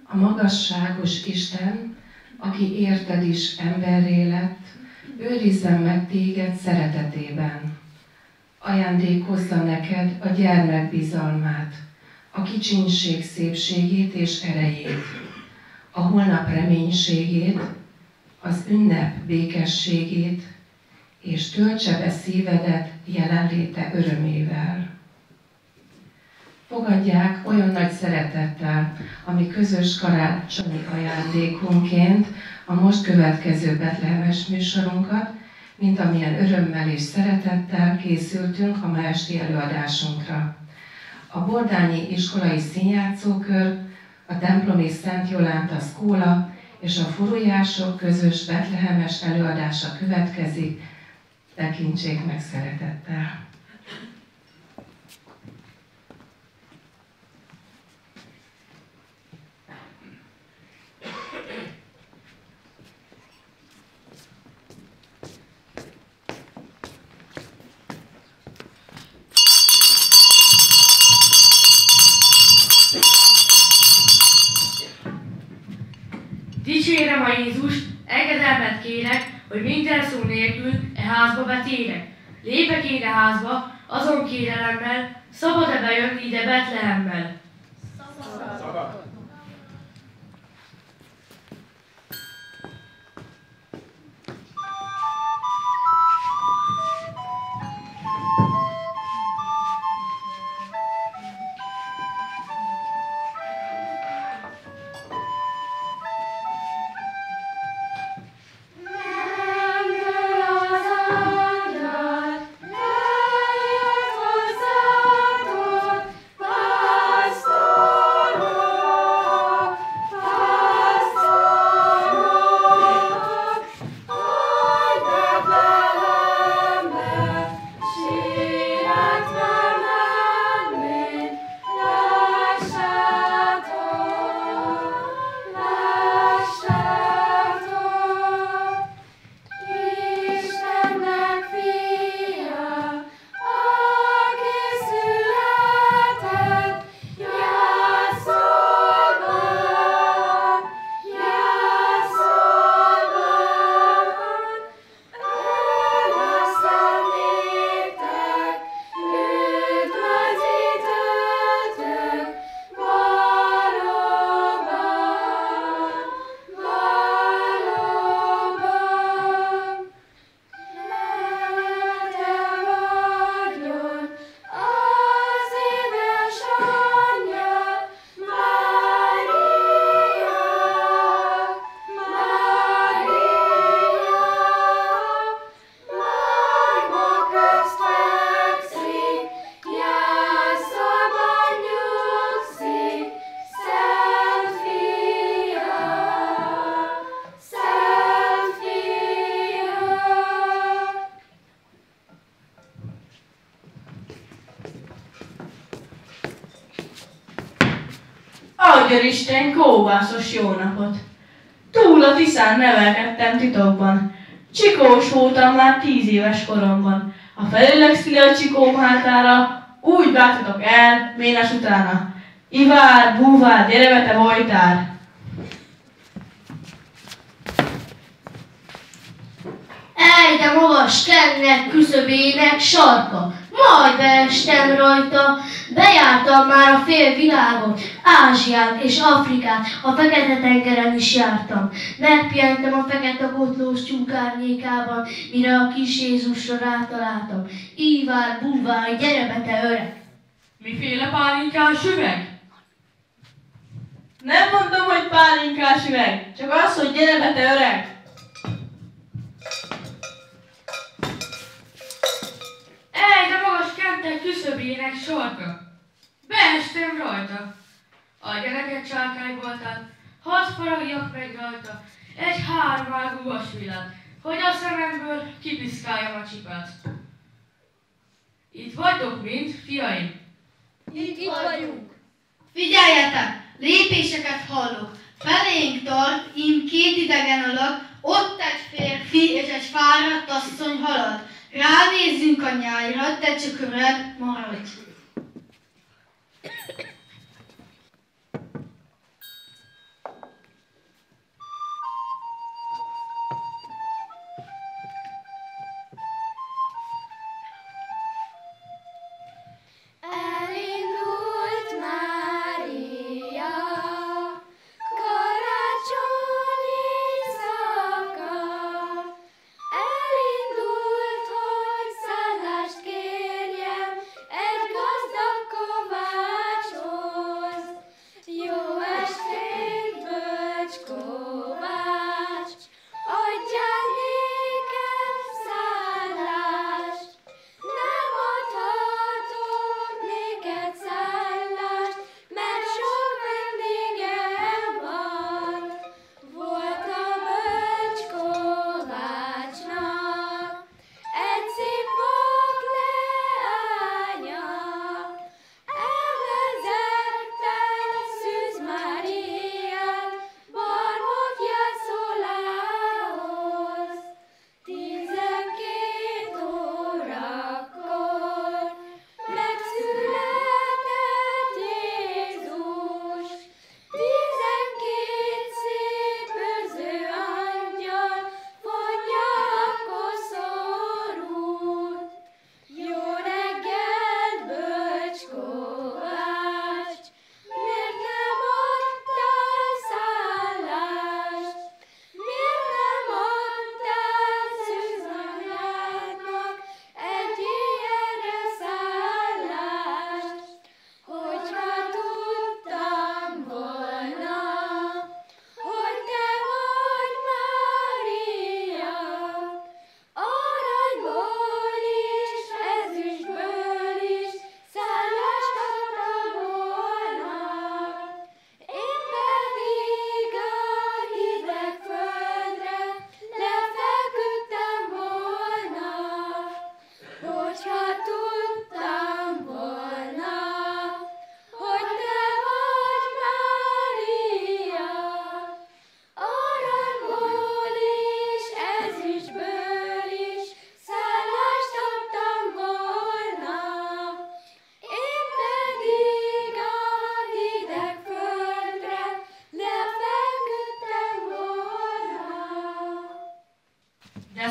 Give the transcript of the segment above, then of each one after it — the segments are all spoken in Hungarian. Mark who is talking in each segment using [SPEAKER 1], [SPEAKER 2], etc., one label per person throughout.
[SPEAKER 1] A magasságos Isten, aki érted is emberré lett, őrizzen meg téged szeretetében. Ajándékozza neked a gyermek bizalmát, a kicsinség szépségét és erejét, a holnap reménységét, az ünnep békességét, és töltse be szívedet jelenléte örömével. Fogadják olyan nagy szeretettel, ami közös karácsonyi ajándékunként a most következő betlehemes műsorunkat, mint amilyen örömmel és szeretettel készültünk a ma esti előadásunkra. A Bordányi Iskolai Színjátszókör, a templomi Szent Jolánta Szkóla és a Furujások közös betlehemes előadása következik, tekintsék meg szeretettel.
[SPEAKER 2] Dicsérem a Jézust, engedelmet kérek, hogy minden szó nélkül e házba betérek. Lépek én a házba, azon kérelemmel, szabad-e bejönni ide Betlehemmel? Szabad.
[SPEAKER 3] Adjon Isten kóvászos jó napot! Túl a Tiszán nevelkedtem titokban. Csikós voltam már 10 éves koromban. Ha felülökszi a csikóm hátára, úgy vágtatok el, ménes utána. Ivár, búvár, gyere be, te vojtár!
[SPEAKER 2] Ej, de magas kennek küszöbének sarka, majd beestem rajta, bejártam már a félvilágot, Ázsiát és Afrikát, a Fekete-tengeren is jártam. Megpihentem a fekete botlós tyúk árnyékában, mire a kis Jézusra rátaláltam. Ivár, búvár, gyere be, te öreg!
[SPEAKER 3] Miféle pálinkás üveg? Nem mondom, hogy pálinkás üveg, csak az, hogy gyere be, te öreg!
[SPEAKER 2] Ej, de magas kentek küszöbének sarka, beestem rajta. Adja neked csákányboltát, hadd faragjak meg rajta, egy hármágú vasvilát, hogy a szememből kipiszkáljam a csipát. Itt vagytok mind, fiaim?
[SPEAKER 4] Itt vagyunk.
[SPEAKER 5] Figyeljetek! Lépéseket hallok. Felénk tart, ím 2 idegen alak, ott egy férfi és egy fáradt asszony halad. Ránézzünk a nyájra, te csak öreg maradj.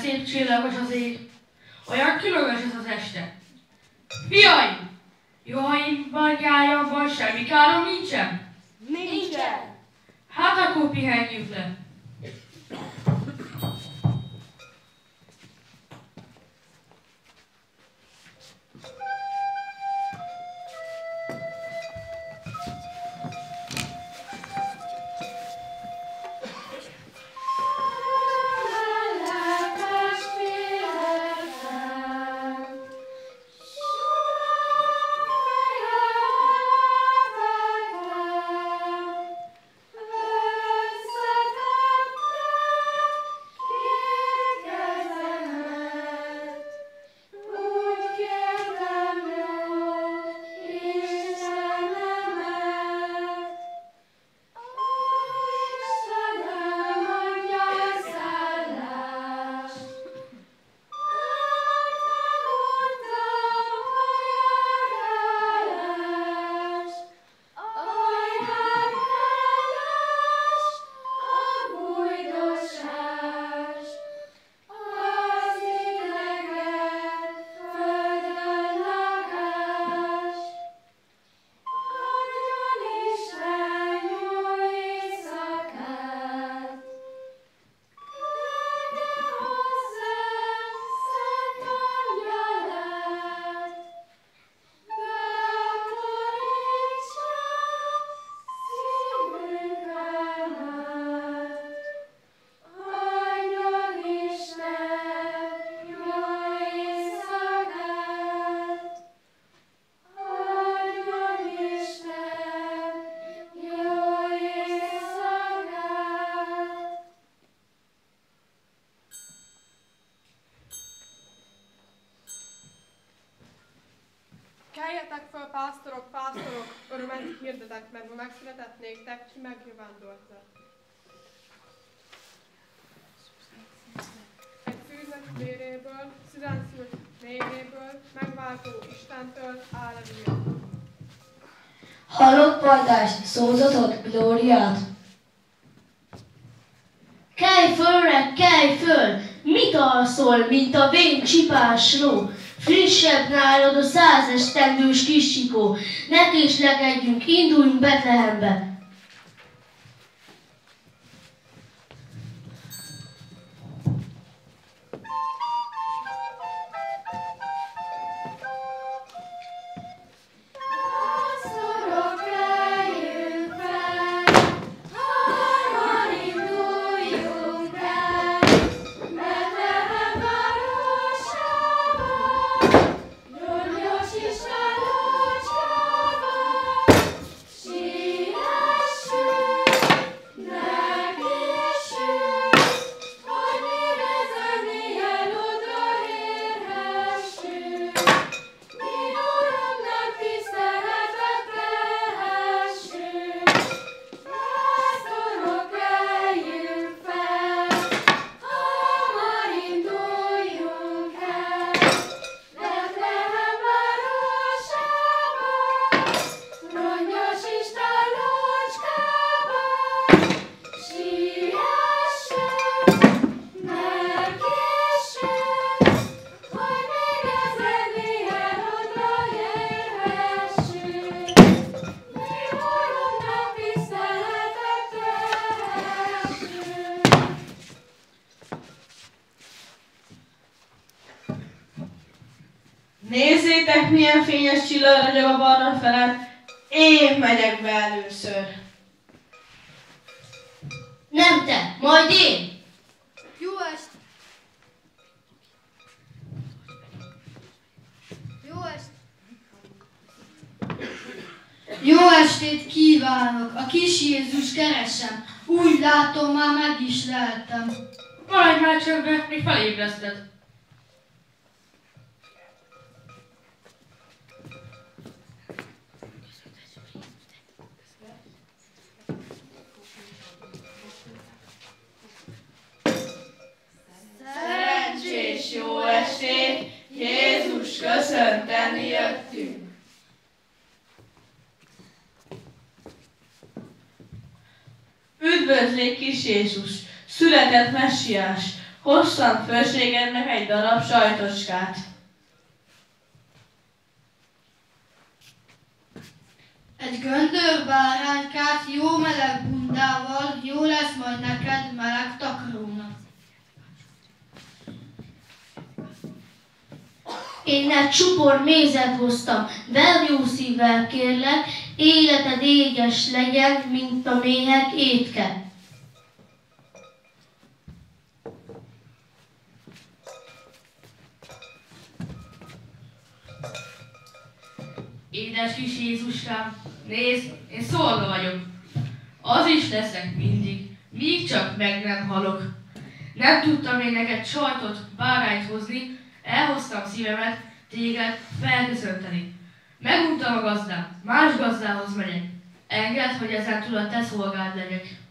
[SPEAKER 4] szép csillagos az ég, olyan különös ez az este. Fiaim! Juhaimban, nyájamban semmi károm nincsen?
[SPEAKER 6] Nincsen.
[SPEAKER 4] Hát akkor pihenjünk le.
[SPEAKER 6] Keljetek föl, pásztorok, pásztorok, örömet hirdetek, mert ma megszületett néktek, ki megjövándortak. Egy szűznek véréből, szüzenszült névéből, megváltó Istentől, Halleluja.
[SPEAKER 2] Hallott pajtás szózatot, glóriát? Kelj föl, öreg, kelj föl! Mit alszol, mint a vén csipás ló? Frissebb nálad a 100 esztendős kis csikó. Ne késlekedjünk, induljunk Betlehembe.
[SPEAKER 3] Nézzétek, milyen fényes csillag ragyog a barlang felett. Én megyek be először.
[SPEAKER 2] Nem te, majd én.
[SPEAKER 5] Jó est! Jó est! Jó estét kívánok! A kis Jézus keresem. Úgy látom, már meg is leltem.
[SPEAKER 4] Maradj már csöndbe, még felébreszted.
[SPEAKER 3] Szerencsés jó estét! Jézus köszönteni jöttünk! Üdvözlék kis Jézus! Született Messiás! Hoztam főségednek egy darab sajtocskát.
[SPEAKER 5] Egy göndörbáránykát jó meleg bundával, jó lesz majd neked meleg takarónak.
[SPEAKER 2] Én egy csupor mézet hoztam, vedd jó szívvel kérlek, életed éges legyen, mint a méhek étke.
[SPEAKER 4] Édes kis Jézuskám, nézd, én szolga vagyok. Az is leszek mindig, míg csak meg nem halok. Nem tudtam én neked sajtot, bárányt hozni, elhoztam szívemet, téged felköszönteni. Meguntam a gazdám, más gazdához megyek. Engedd, hogy ezentúl a te szolgád legyek.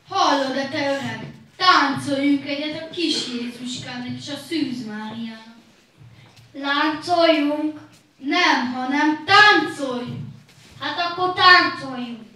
[SPEAKER 5] Hallod-e, te öreg? Táncoljunk egyet a kis Jézuskának és a Szűz Máriának.
[SPEAKER 2] Láncoljunk?
[SPEAKER 5] Nem, hanem táncoljunk.
[SPEAKER 2] Hát akkor táncoljunk.